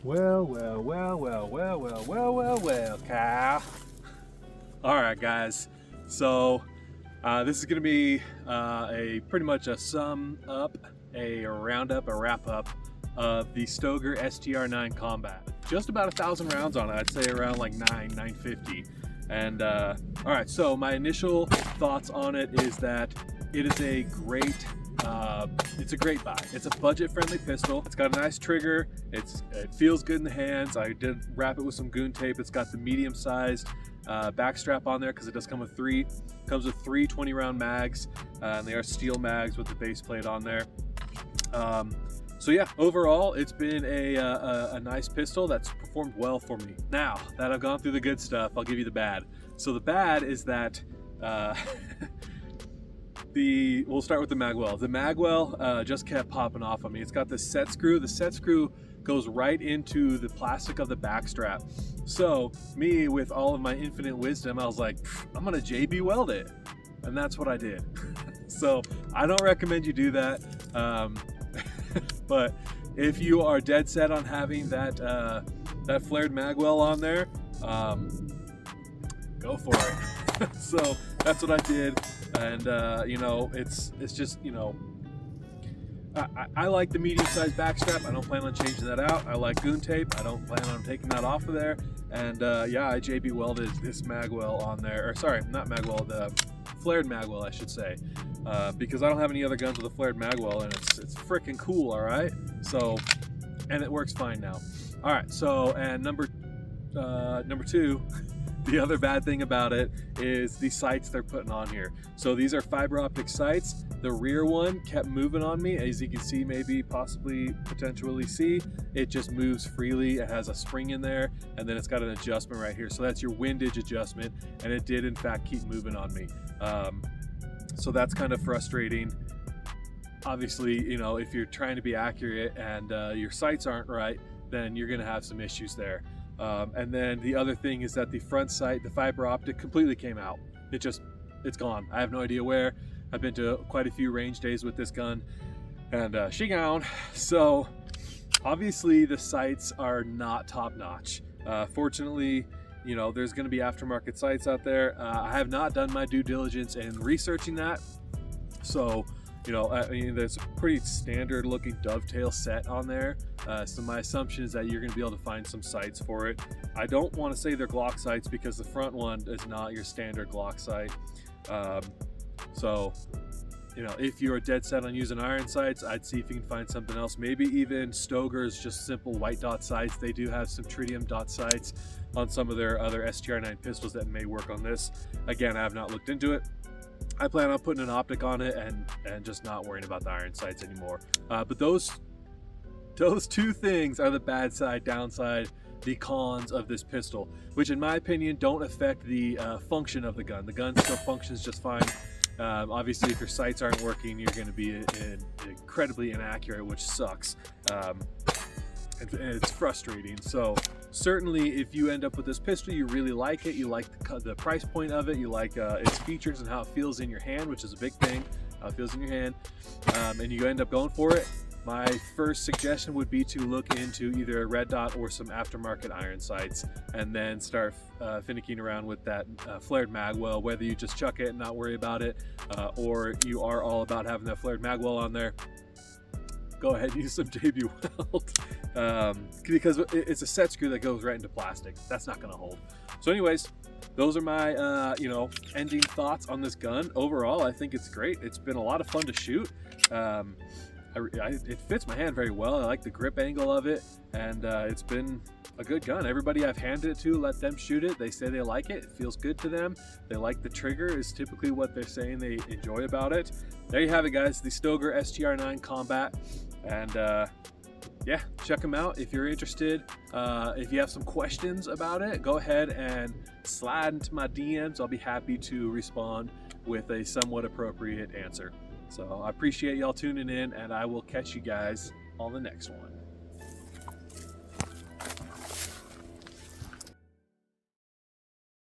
Well, Kyle. All right, guys. So this is going to be a pretty much a sum up, a roundup, a wrap up of the Stoger STR-9 Combat. Just about 1,000 rounds on it. I'd say around like 950. And all right, so my initial thoughts on it is that it is a great it's a great buy. It's a budget-friendly pistol. It's got a nice trigger. It feels good in the hands. I did wrap it with some goon tape. It's got the medium-sized back strap on there because it does come with three 20-round mags, and they are steel mags with the base plate on there. So yeah, overall, it's been a nice pistol that's performed well for me. Now that I've gone through the good stuff, I'll give you the bad. So the bad is that we'll start with the magwell. The magwell just kept popping off on me. It's got this set screw. The set screw goes right into the plastic of the back strap. So me, with all of my infinite wisdom, I was like, I'm gonna JB weld it. And that's what I did. So I don't recommend you do that. But if you are dead set on having that flared magwell on there, go for it. So that's what I did. And you know, it's just, you know, I like the medium-sized backstrap. I don't plan on changing that out. I like goon tape. I don't plan on taking that off of there. And yeah, I JB welded this magwell on there, or sorry, not magwell, the flared magwell, I should say, because I don't have any other guns with a flared magwell, and it's freaking cool. All right, so, and it works fine now. All right, so, and number two. The other bad thing about it is the sights they're putting on here. So these are fiber optic sights. The rear one kept moving on me. As you can see, maybe, possibly, potentially see, it just moves freely. It has a spring in there, and then it's got an adjustment right here. So that's your windage adjustment, and it did in fact keep moving on me. So that's kind of frustrating. Obviously, you know, if you're trying to be accurate and your sights aren't right, then you're gonna have some issues there. And then the other thing is that the front sight, the fiber optic, completely came out. It's gone. I have no idea where. I've been to quite a few range days with this gun, and she gone. So obviously the sights are not top notch. Fortunately, you know, there's going to be aftermarket sights out there. I have not done my due diligence in researching that. So, you know, I mean, there's a pretty standard looking dovetail set on there. So my assumption is that you're gonna be able to find some sights for it. I don't wanna say they're Glock sights because the front one is not your standard Glock sight. So, you know, if you're dead set on using iron sights, I'd see if you can find something else. Maybe even Stoger's just simple white dot sights. They do have some tritium dot sights on some of their other STR-9 pistols that may work on this. Again, I have not looked into it. I plan on putting an optic on it and just not worrying about the iron sights anymore. But those two things are the bad side, downside, the cons of this pistol, which in my opinion don't affect the function of the gun. The gun still functions just fine. Obviously, if your sights aren't working, you're going to be incredibly inaccurate, which sucks. And it's frustrating. So certainly if you end up with this pistol, you really like it, you like the price point of it, you like its features and how it feels in your hand, which is a big thing, how it feels in your hand, and you end up going for it, my first suggestion would be to look into either a red dot or some aftermarket iron sights, and then start finicking around with that flared magwell, whether you just chuck it and not worry about it, or you are all about having that flared magwell on there. Go ahead and use some JB weld, because it's a set screw that goes right into plastic. That's not gonna hold. So anyways, those are my you know, ending thoughts on this gun. Overall, I think it's great. It's been a lot of fun to shoot. It fits my hand very well. I like the grip angle of it, and it's been a good gun. Everybody I've handed it to, let them shoot it. They say they like it. It feels good to them. They like the trigger, is typically what they're saying they enjoy about it. There you have it, guys. The Stoger STR-9 Combat. And yeah, check them out if you're interested. If you have some questions about it, go ahead and slide into my DMs. I'll be happy to respond with a somewhat appropriate answer. So I appreciate y'all tuning in, and I will catch you guys on the next one.